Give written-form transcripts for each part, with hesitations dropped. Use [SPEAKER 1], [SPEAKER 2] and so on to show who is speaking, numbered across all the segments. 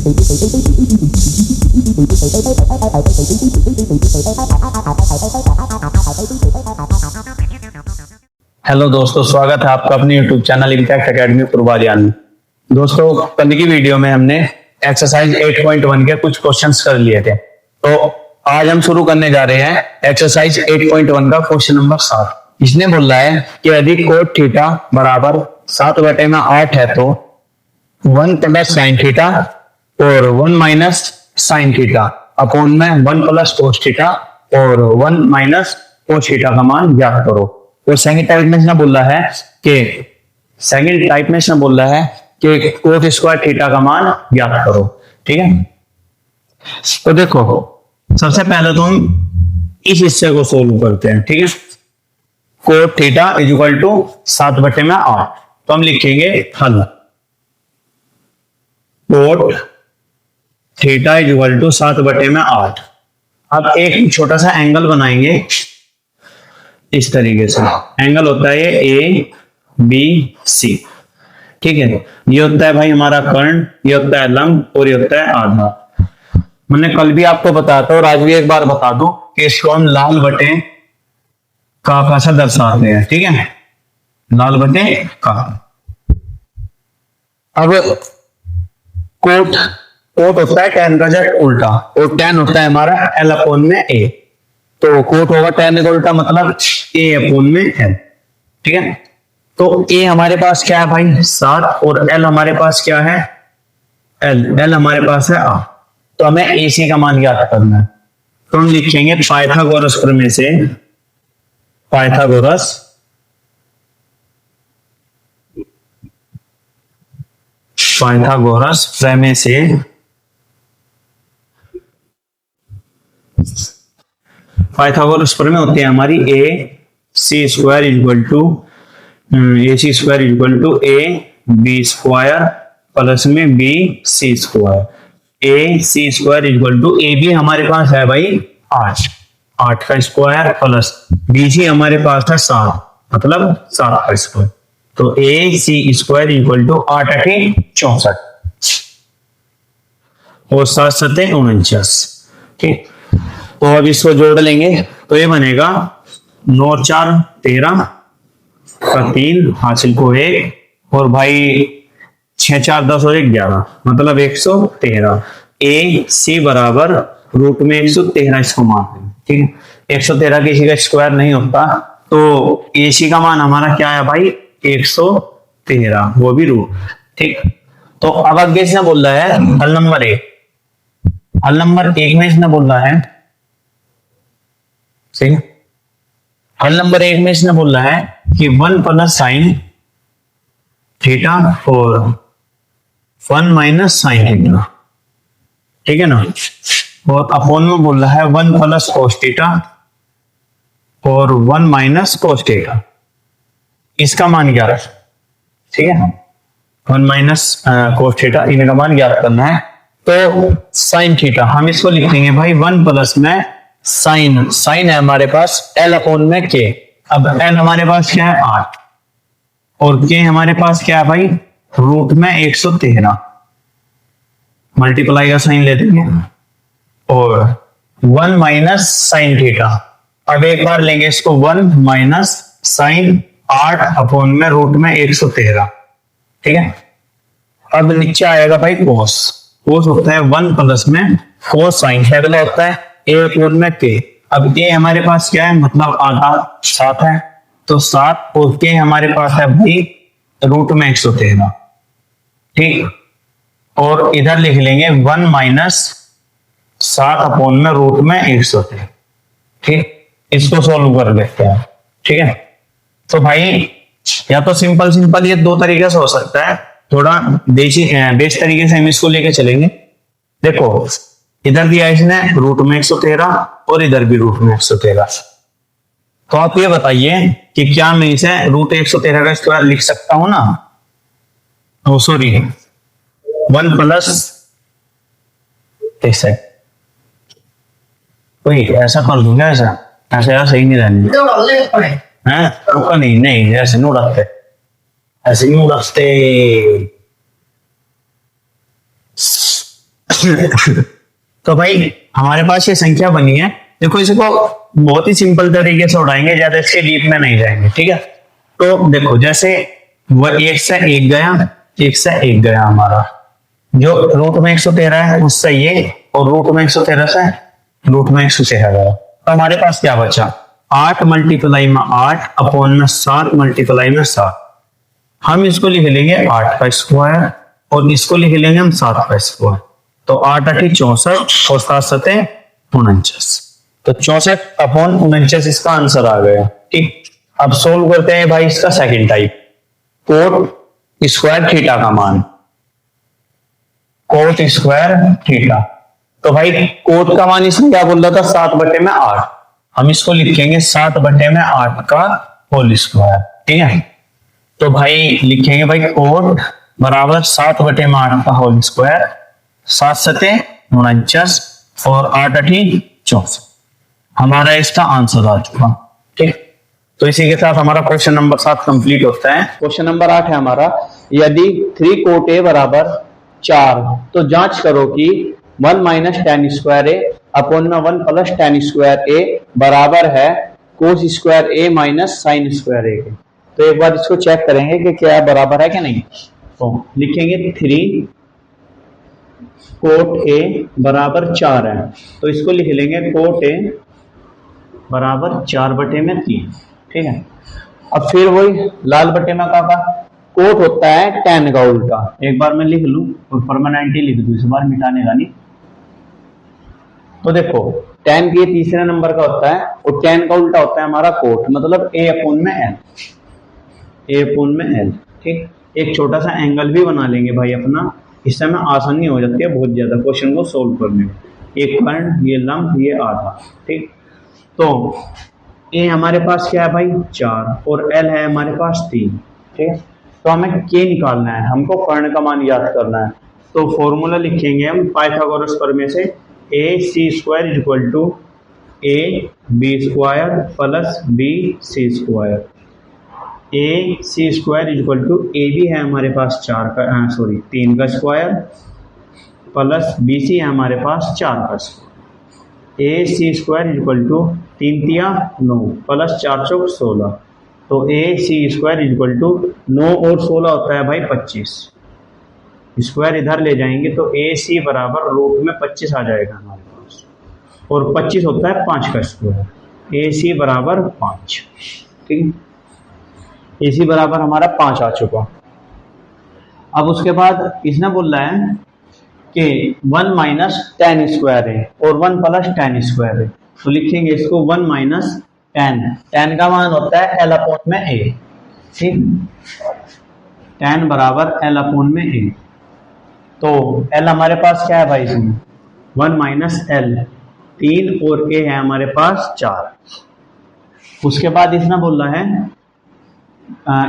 [SPEAKER 1] Hello दोस्तों, स्वागत है आपका अपने YouTube चैनल इम्पैक्ट एकेडमी पूर्वाध्यान में। दोस्तों, कल की वीडियो में हमने एक्सरसाइज 8.1 के कुछ क्वेश्चंस कर लिए थे, तो आज हम शुरू करने जा रहे हैं एक्सरसाइज 8.1 का क्वेश्चन नंबर 7। इसने बोला है कि यदि कोट थीटा बराबर 7/8 है तो 1 प्लस साइन थीटा और 1 माइनस साइन थीटा अपॉन में 1 प्लस कोस थीटा और 1 माइनस कोस थीटा का मान ज्ञात करो। और सेकंड टाइप में इसने बोला है कि कोस स्क्वायर थीटा का मान ज्ञात करो। ठीक है, तो देखो सबसे पहले तो हम इस हिस्से को सोल्व करते हैं। ठीक है, cot theta is equal to 7/8, तो हम लिखेंगे हल। Cot theta is equal to 7/8। अब एक छोटा सा एंगल बनाएंगे इस तरीके से। एंगल होता है ये ABC। ठीक है, ये होता है भाई हमारा कर्ण, ये होता है लंब और ये होता है आधा। मैंने कल भी आपको बताया था और आज भी एक बार बता दूं कि इसको हम लाल बटे का सा दर्शाते हैं। ठीक है, लाल बटे का। अब कोट होता है tan का जस्ट उल्टा, और tan होता है हमारा L अपॉन में A। तो कोट होगा tan का उल्टा, मतलब A अपॉन में L। ठीक है, तो A हमारे पास क्या है भाई 7, और L हमारे पास क्या है L हमारे पास है A। तो हमें AC का मान ज्ञात करना है, तो हम लिखेंगे पाइथागोरस प्रमेय से, पाइथागोरस प्रमेय से पाइथागोरस प्रमेय होती है हमारी AC square equal to AB square plus में BC square. AC square equal to AB हमारे पास है भाई 8 का स्क्वायर प्लस BC हमारे पास है 7, मतलब 7 का स्क्वायर। तो AC स्क्वायर इक्वल टू 8 8 64 और 7 7 49। ठीक, तो अब इसको जोड़ लेंगे तो ये बनेगा 9 4 13 का 3 हासिल को 1, और भाई 6 4 10 और 1 11, मतलब 113। AC बराबर रूट में 113 इसको मान लें। ठीक है, 113 किसी का स्क्वायर नहीं होता, तो AC का मान हमारा क्या है भाई 113, वो भी रूट। ठीक, तो अब आगे इसने बोल रहा है हल नंबर 1। हल नंबर 1 में इसने बोल रहा है, सही है, हल नंबर 1 में इसने बोल रहा है कि 1 प्लस साइन थीटा और 1 माइनस साइन थीटा। ठीक है ना, और अपॉन में बोल रहा है 1 प्लस कोस थीटा और 1 माइनस कोस थीटा, इसका मान क्या है। ठीक है, 1 माइनस कोस थीटा, इनका मान ज्ञात करना है। तो साइन थीटा हम इसको लिख देंगे भाई 1 प्लस में साइन है हमारे पास L अपॉन में K। अब L हमारे पास क्या है 8, और K हमारे पास क्या है भाई रूट में 113। मल्टीप्लाई का साइन ले देंगे और 1 माइनस साइन थीटा। अब एक बार लेंगे इसको 1 माइनस साइन 8 अपॉन में रूट में 113। ठीक है, अब नीचे आएगा भाई कोस होता है 1 प्लस में कोस साइन होता है A अपॉन में K। अब K हमारे पास क्या है, मतलब आधा 7 है, तो 7 और K हमारे पास है भाई रूट में 113। ठीक, और इधर लिख लेंगे 1 माइनस 7 अपॉन में रूट में 113। ठीक, इसको सोल्व कर लेते हैं। ठीक है, तो भाई या तो सिंपल ये 2 तरीके से हो सकता है, थोड़ा बेस तरीके से हम इसको लेके चलेंगे। देखो इधर दिया इसने रूट में 113 और इधर भी रूट में 113, तो आप ये बताइए कि क्या मैं इसे रूट 113 का स्क्वायर लिख सकता हूं ना। ओ सॉरी, 1 प्लस ऐसे कोई ऐसा कर दूंगा, ऐसा सही नहीं रहने है, नहीं ऐसे नहीं उड़ाते, ऐसे नहीं उड़ाते। तो भाई हमारे पास ये संख्या बनी है। देखो इसको बहुत ही सिंपल तरीके से उड़ाएंगे, ज्यादा इसके डीप में नहीं जाएंगे, ठीक है। तो देखो जैसे वह एक से एक गया, एक से एक गया, हमारा जो रूट में 113 है उससे ये, और रूट में 113 से रूट में 113 गया। तो हमारे पास क्या बचा, 8 मल्टीप्लाई में 8 अपॉन में 7 मल्टीप्लाई में 7। हम इसको लिख लेंगे 8 का स्क्वायर और इसको लिख लेंगे हम 7 का स्क्वायर। तो 8 8 64 और 7 7 49। तो 64 अपॉन 49 इसका आंसर आ गया, ठीक। अब सोल्व करते हैं भाई इसका second type, coat square theta का मान, कोट स्क्वायर थीटा। तो भाई कोट का मान इसमें क्या बोल रहा था, 7/8। हम इसको लिखेंगे 7/8 का होल स्क्वायर, ठीक है। तो भाई लिखेंगे भाई कोट बराबर 7/8 का होल स्क्वायर, 7 7 49 और 8 8 64। हमारा इसका आंसर आ चुका, ठीक। तो इसी के साथ हमारा क्वेश्चन नंबर 7 कंप्लीट होता है। क्वेश्चन नंबर 8 है हमारा, यदि 3 कोट ए बराबर 4 तो जांच करो कि 1 माइनस tan स्क्वायर ए अपॉन में 1 प्लस tan स्क्वायर ए बराबर है कोस स्क्वायर ए माइनस साइन स्क्वायर ए के। तो एक बार इसको चेक करेंगे कि क्या बराबर है कि नहीं। तो लिखेंगे 3 कोट ए बराबर 4 है, तो इसको लिख लेंगे कोट ए बराबर 4/3, ठीक है। अब फिर वही लाल बटे में का कोट होता है tan का उल्टा, एक बार मैं लिख लूं और परमानेंटली लिख दूं, इस बार मिटाने का नहीं। तो देखो tan के तीसरे नंबर का होता है और tan का उल्टा होता है हमारा कोट, मतलब a अपॉन में l, a अपॉन में l, ठीक। एक छोटा सा एंगल भी बना लेंगे भाई अपना, इससे हमें आसानी हो जाती है बहुत ज्यादा क्वेश्चन को सोल्व करने में। एक कर्ण, ये लंब, ये आधा, ठीक। तो ए हमारे पास क्या है भाई 4 और एल है हमारे पास 3, ठीक है। तो हमें के निकालना है, हमको कर्ण का मान याद करना है। तो फॉर्मूला लिखेंगे हम पाइथागोरस प्रमेय से, A C square equal to A B square plus B C square. A C square equal to A B है हमारे पास 3 का स्क्वायर प्लस बी सी है हमारे पास 4 का square. A C square equal to 3 तिया 9 प्लस 4 चौक 16। तो A C square equal to 9 और 16 होता है भाई 25। स्क्वायर इधर ले जाएंगे तो ए सी बराबर रूट में 25 आ जाएगा हमारे पास, और 25 होता है 5 का स्क्वायर। ए सी बराबर 5, ठीक। ए सी बराबर हमारा 5 आ चुका। अब उसके बाद इसने बोल रहा है कि 1 माइनस tan स्क्वायर है और 1 प्लस tan स्क्वायर है, तो लिखेंगे इसको 1 माइनस tan का मान होता है l अपॉन में a, ठीक। tan बराबर l अपॉन में a। तो l हमारे पास क्या है भाई इसमें 1 माइनस l, 3 और a है हमारे पास 4। उसके बाद इसने बोल रहा है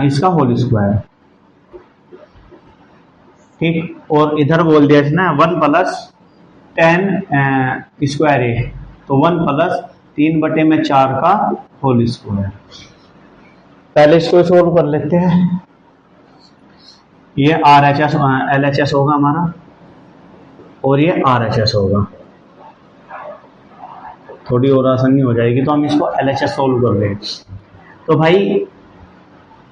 [SPEAKER 1] इसका होल स्क्वायर, ठीक। और इधर बोल दिया इसने 1 प्लस tan स्क्वायर ए, तो 1 प्लस 3/4 का होल स्क्वायर। पहले इसको सोल्व कर लेते हैं। ये RHS LHS होगा हमारा और ये RHS होगा, थोड़ी और आसानी हो जाएगी तो हम इसको LHS सोल्व कर लेंगे। तो भाई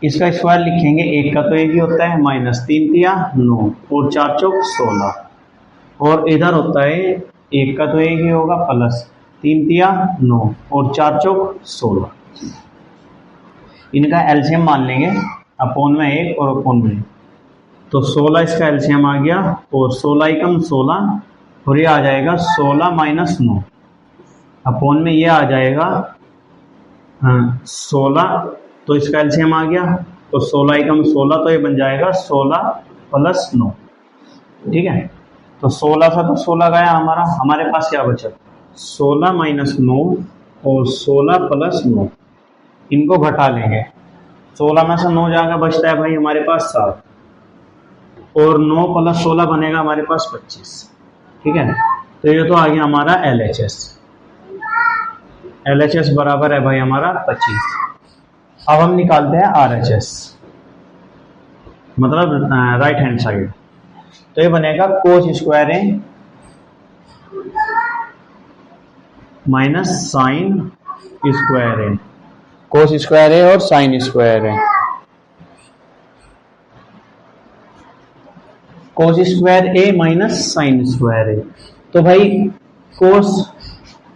[SPEAKER 1] इसका स्क्वायर लिखेंगे, एक का तो एक ही होता है माइनस 3 तिया 9 और 4 चौक 16, और इधर होता है एक का तो एक ही होगा प्लस 3 तिया 9 और 4 चौक 16। इनका एलसीएम मान लेंगे, अपॉन में 1 और अपॉन में 1, तो 16 इसका एलसीएम आ गया और 16 एकम 16 और ये आ जाएगा 16 माइनस 9 अपॉन में ये आ जाएगा 16, तो इसका एलसीएम आ गया तो 16 एकम 16, तो ये बन जाएगा 16 प्लस 9, ठीक है। तो 16 से तो 16 गया हमारा, हमारे पास क्या बचा 16 माइनस 9 और 16 प्लस 9, इनको घटा लेंगे। 16 में से 9 जाकर बचता है भाई हमारे पास 7 और 9 प्लस 16 बनेगा हमारे पास 25, ठीक है। तो ये तो आ गया हमारा LHS। LHS बराबर है भाई हमारा 25। अब हम निकालते हैं RHS, मतलब राइट हैंड साइड। तो ये बनेगा कोस स्क्वायर ए माइनस साइन स्क्वायर ए, कोस स्क्वायर ए और साइन स्क्वायर ए, कोस स्क्वायर ए माइनस साइन स्क्वायर ए। तो भाई कोस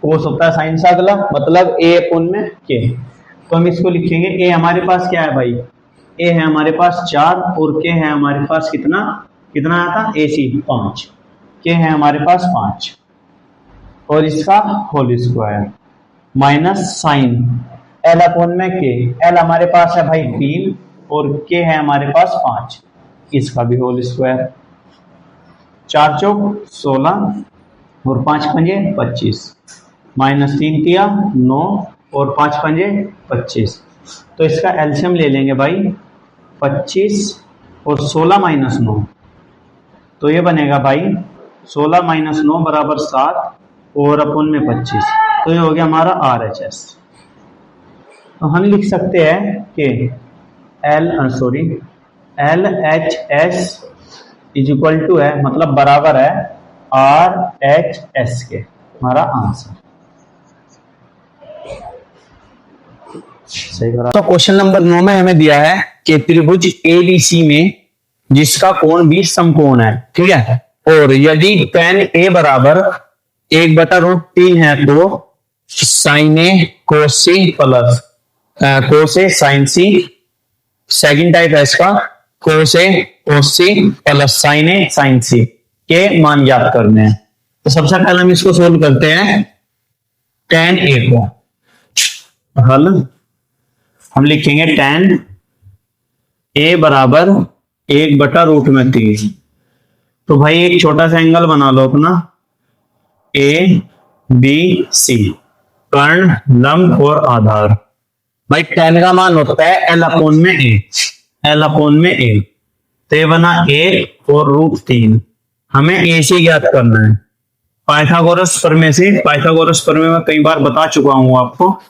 [SPEAKER 1] कोस होता है साइन से अगला, मतलब ए अपोन में के। तो हम इसको लिखेंगे, ए हमारे पास क्या है भाई, ए है हमारे पास 4 और के है हमारे पास कितना कितना आया था, ए सी 5, के है हमारे पास 5 और इसका whole square minus sine L upon में के। एल हमारे पास है भाई 3 और के है हमारे पास 5, इसका भी होल स्क्वायर। 4 चौक 16 और 5 पंजे 25, माइनस 3 तिया 9 और 5 पंजे 25। तो इसका एलसीएम ले लेंगे भाई 25 और 16 माइनस 9, तो ये बनेगा भाई 16 माइनस 9 बराबर 7 और अपोन में 25, तो ये हो गया हमारा RHS। तो हम लिख सकते हैं कि LHS इज इक्वल टू है, मतलब बराबर है RHS के, हमारा आंसर सही करा। तो क्वेश्चन नंबर 9 में हमें दिया है कि त्रिभुज ABC में जिसका कोण 20 समकोण है, ठीक है, और यदि tan A बराबर 1/√3 है तो sin A cos C plus cos A sin C, second type है इसका cos A cos C plus sin A sin C के मान ज्ञात करने हैं। तो सबसे पहले हम इसको सोल्व करते हैं tan A को। हल हम लिखेंगे tan A बराबर 1/√3। तो भाई एक छोटा सा एंगल बना लो अपना ABC, कर्ण, लंब और आधार। भाई tan का मान होता है L अपोन में A, L अपोन में A, तो ये बना 1 और √3। हमें AC ज्ञात करना है पाइथागोरस प्रमेय से। पाइथागोरस प्रमेय में कई बार बता चुका हूं आपको,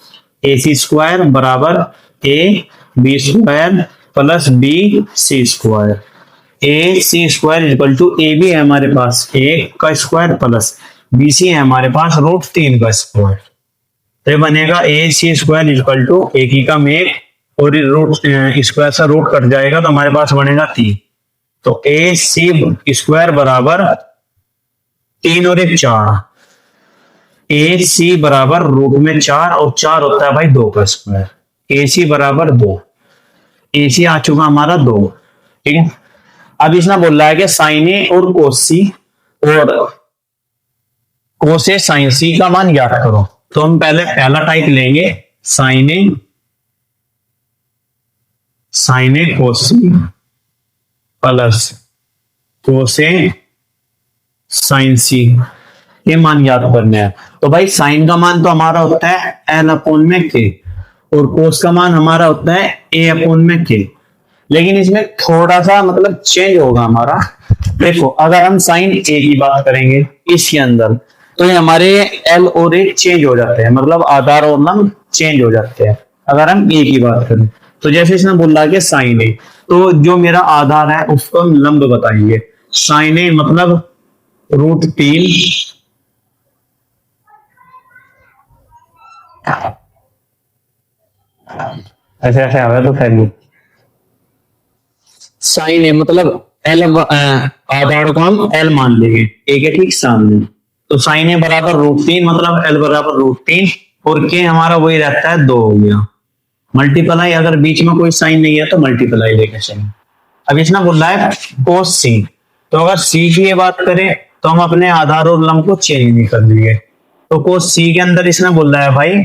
[SPEAKER 1] AC स्क्वायर बराबर AB square plus BC square. AC square equal to AB है हमारे पास 1 का स्क्वायर प्लस BC है हमारे पास √3 का स्क्वायर। तो ये बनेगा AC स्क्वायर इक्वल टू 1 ही कम 1 और रूट स्क्वायर से रूट कट जाएगा तो हमारे पास बनेगा 3। तो AC स्क्वायर बराबर 3 और 1 4, AC बराबर रूट में 4 और 4 होता है भाई 2 का स्क्वायर। AC बराबर 2, AC आ चुका हमारा 2, ठीक है। अब इसने बोल रहा है कि साइन ए और कोस और कोस ए साइन सी का मान ज्ञात करो। तो हम पहले पहला टाइप लेंगे साइन ए कोस प्लस कोस ए साइन सी, ये मान याद करने हैं। तो भाई साइन का मान तो हमारा होता है एल अपोन में के और कोस का मान हमारा होता है ए अपोन में के, लेकिन इसमें थोड़ा सा मतलब चेंज होगा हमारा। देखो अगर हम साइन ए की बात करेंगे इसके अंदर तो ये हमारे एल और ए चेंज हो जाते हैं, मतलब आधार और लंब चेंज हो जाते हैं। अगर हम ए की बात करें तो जैसे इसने बोला कि साइन ए, तो जो मेरा आधार है उसको हम लंब बताएंगे। साइन ए मतलब √3 ऐसे ऐसे आवे तो फैलू। साइन ए मतलब एल, आधार को हम एल मान लेंगे, ए के ठीक सामने। तो साइन ए बराबर √3 मतलब एल बराबर √3 और के हमारा वही रहता है 2 हो गया। मल्टीप्लाई अगर बीच में कोई साइन नहीं है तो मल्टीप्लाई लेके चलें। अब इसने बोला है कोस सी, तो अगर सी की ये बात करें तो हम अपने आधार और लंब को चेंज नहीं कर देंगे। तो कोस सी के अंदर इसने बोला है भाई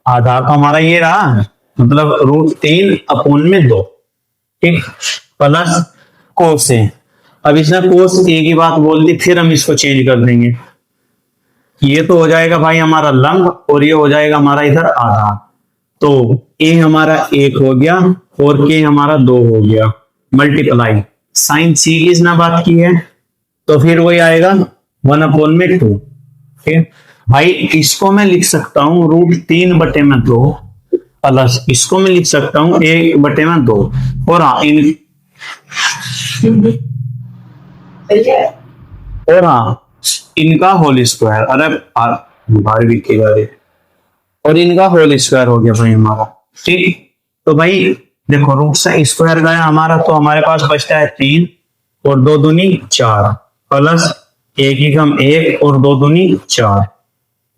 [SPEAKER 1] आधार का हमारा ये रहा, मतलब √3 अपोन में 2, ठीक, प्लस कोस ए। अब इसने कोस ए की बात बोल दी, फिर हम इसको चेंज कर देंगे। ये तो हो जाएगा भाई हमारा लंब और ये हो जाएगा हमारा इधर आधार। तो ए हमारा 1 हो गया और के हमारा 2 हो गया। मल्टीप्लाई साइन सी की इसने बात की है तो फिर वही आएगा 1 अपोन में 2, ठीक भाई। इसको मैं लिख सकता हूँ √3/2 प्लस इसको मैं लिख सकता हूँ 1/2 और हाँ इनका होल स्क्वायर, अरे बाहर भी की जा रही है, और इनका होल स्क्वायर हो गया भाई हमारा। ठीक, तो भाई देखो रूट से स्क्वायर गया हमारा, तो हमारे पास बचता है 3 और 2 दूनी 4 प्लस 1 ही कम 1 और 2 दूनी 4।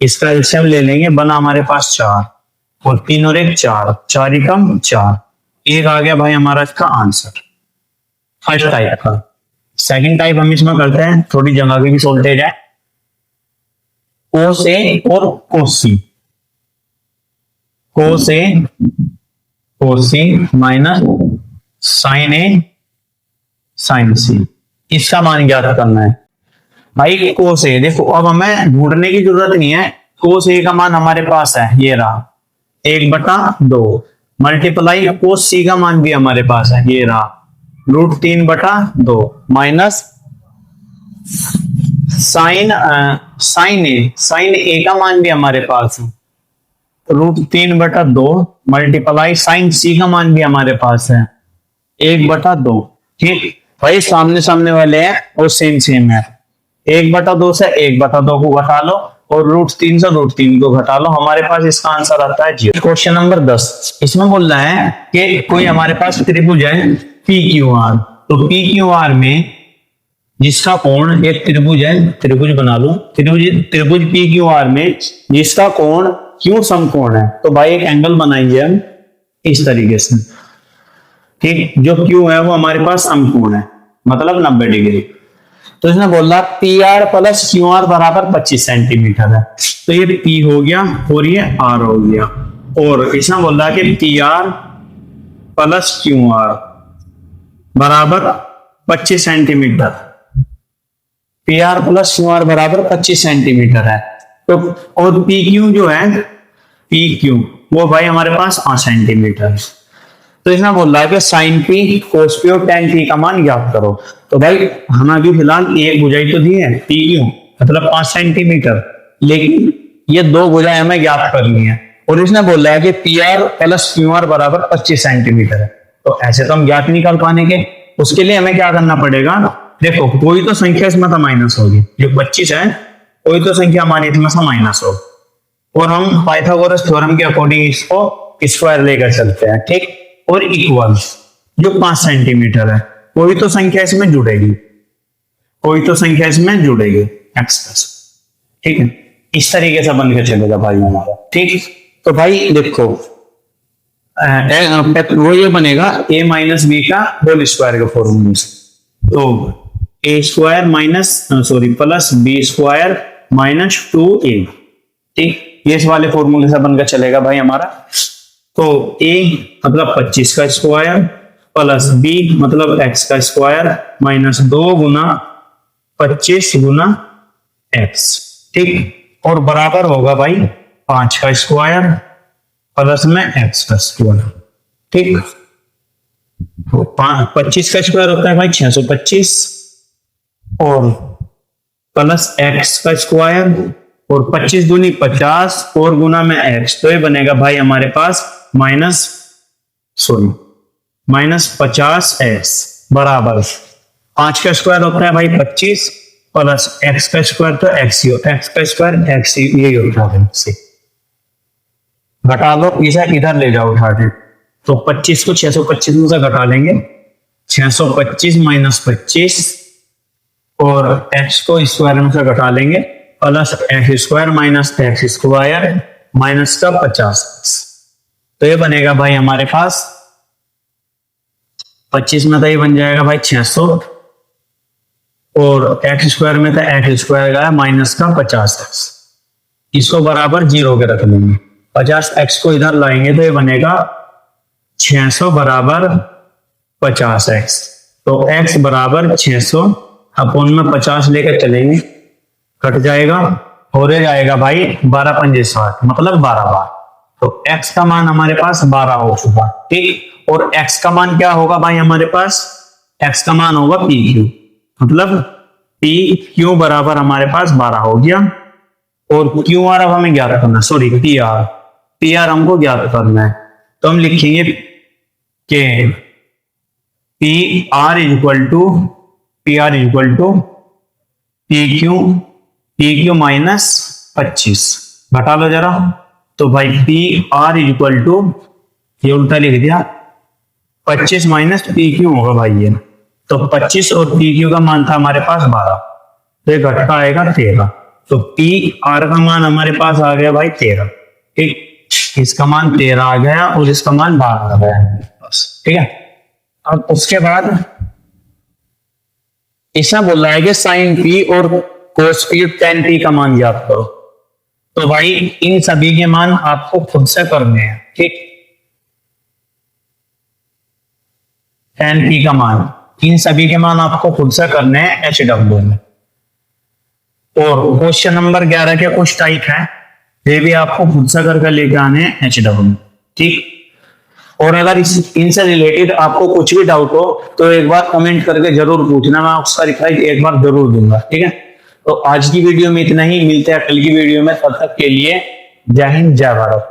[SPEAKER 1] इसका एलसीएम ले लेंगे, बना हमारे पास 4 और 3 और 1 4, 4 ही कम 4, एक आ गया भाई हमारा इसका आंसर फर्स्ट टाइप का। सेकंड टाइप हम इसमें करते हैं, थोड़ी जगह की भी सोल्टेज है, कोस ए और कोस सी, कोस ए कोस सी माइनस साइन ए साइन सी, इसका मान ज्ञात करना है भाई। कोस ए देखो, अब हमें ढूंढने की जरूरत नहीं है, कोस ए का मान हमारे पास है, ये रहा 1/2 मल्टीप्लाई कोस सी का मान भी हमारे पास है, ये रहा √3/2 माइनस साइन ए का मान भी हमारे पास है, √3/2 मल्टीप्लाई साइन सी का मान भी हमारे पास है 1/2। ठीक भाई, सामने सामने वाले हैं और सेम सेम है, 1/2 से 1/2 को घटा लो और √3 से √3 को घटा लो, हमारे पास इसका आंसर आता है 0। क्वेश्चन नंबर 10, इसमें बोल रहा है कि कोई हमारे पास त्रिभुज है PQR, तो PQR में जिसका कोण, एक त्रिभुज है, त्रिभुज बना लो, त्रिभुज PQR में जिसका कोण Q समकोण है, तो भाई एक एंगल बनाएंगे हम इस तरीके से। ठीक, जो Q है वो हमारे पास समकोण है, मतलब 90 डिग्री। तो इसने बोला PR प्लस QR बराबर 25 सेंटीमीटर है, तो ये P हो गया और ये R हो गया, और इसने बोला कि PR प्लस QR बराबर 25 सेंटीमीटर, PR प्लस QR बराबर 25 सेंटीमीटर है, तो और PQ जो है, PQ वो भाई हमारे पास 8 सेंटीमीटर है। तो इसमें बोल रहा है कि साइन पी कोस पी और टेन पी का मान ज्ञात करो। तो भाई हमें अभी फिलहाल एक भुजाई तो दी है PQ मतलब 5 सेंटीमीटर, लेकिन ये 2 भुजाएं हमें ज्ञात करनी है, और इसने बोल रहा है कि PR प्लस QR बराबर 25 सेंटीमीटर है। तो ऐसे तो हम ज्ञात नहीं कर पाएंगे, उसके लिए हमें क्या करना पड़ेगा, देखो कोई तो संख्या इसमें तो माइनस होगी, जो 25 है कोई तो संख्या हमारी इसमें से माइनस हो, और हम पाइथागोरस थ्योरम के अकॉर्डिंग इसको स्क्वायर लेकर चलते हैं। ठीक, और इक्वल जो 5 सेंटीमीटर है, कोई तो संख्या इसमें जुड़ेगी, कोई तो संख्या इसमें जुड़ेगी एक्स प्लस। ठीक है, इस तरीके से बन के चलेगा भाई हमारा। ठीक, तो भाई देखो वो ये बनेगा a माइनस बी का होल स्क्वायर के फॉर्मूले से, तो a square minus sorry plus b square minus 2a। ठीक, ये इस वाले फॉर्मूले से बनकर चलेगा भाई हमारा। तो a मतलब 25 का स्क्वायर प्लस b मतलब x का स्क्वायर माइनस 2 गुना 25 गुना x। ठीक, और बराबर होगा भाई 5 का स्क्वायर प्लस में x का स्क्वायर। ठीक, तो 25 का स्क्वायर होता है भाई 625 और प्लस x का स्क्वायर और 25 दूनी 50 और गुना में x, तो ये बनेगा भाई हमारे पास माइनस 50x बराबर 5 का स्क्वायर होता है भाई 25 प्लस x का स्क्वायर तो x ही होता है, x का स्क्वायर x ही यही होता है। घटा लो, इधर ले जाओ उठा के, तो 25 को 625 में से घटा लेंगे, 625 माइनस 25 और x को स्क्वायर में से घटा लेंगे plus x square minus x square minus का 50, तो ये बनेगा भाई हमारे पास 25 में तो ये बन जाएगा भाई 600 और x स्क्वायर में तो x स्क्वायर का माइनस का 50x, इसको बराबर 0 के रख लेंगे, 50x को इधर लाएंगे तो ये बनेगा 600 बराबर 50x, तो x बराबर 600 अपोन में 50 लेकर चलेंगे, कट जाएगा और ये जाएगा भाई 12 पंजे 60 मतलब 12 बार, तो x का मान हमारे पास 12 हो चुका। ठीक, और x का मान क्या होगा भाई हमारे पास, x का मान होगा PQ, मतलब PQ बराबर हमारे पास 12 हो गया, और QR अब हमें ज्ञात करना, सॉरी PR हमको ज्ञात करना है, तो हम लिखेंगे कि PR equal to PQ P Q minus 25 घटा लो जरा, तो भाई पी आर इक्वल टू, ये उल्टा लिख दिया, 25 माइनस पी क्यू होगा भाई ये, तो 25 और पी क्यू का मान था हमारे पास 12, तो ये घटका आएगा 13, तो पी आर का मान हमारे पास आ गया भाई 13, ठीक, इसका मान 13 आ गया और इसका मान 12 आ गया बस, ठीक है। अब उसके बाद इसमें बोल रहा है कि साइन पी और कोस पी टेन पी का मान ज्ञात करो, तो भाई इन सभी के मान आपको खुद से करने हैं, ठीक, टेन पी का मान, इन सभी के मान आपको खुद से करने हैं एच डब्ल्यू में। और क्वेश्चन नंबर 11 के कुछ टाइप है, ये भी आपको खुद से करके लेके आने हैं एच डब्ल्यू, ठीक। और अगर इनसे रिलेटेड आपको कुछ भी डाउट हो तो एक बार कमेंट करके जरूर पूछना, मैं उसका रिप्लाई एक बार जरूर दूंगा, ठीक है। तो आज की वीडियो में इतना ही, मिलते हैं कल की वीडियो में, तब तक के लिए जय हिंद जय भारत।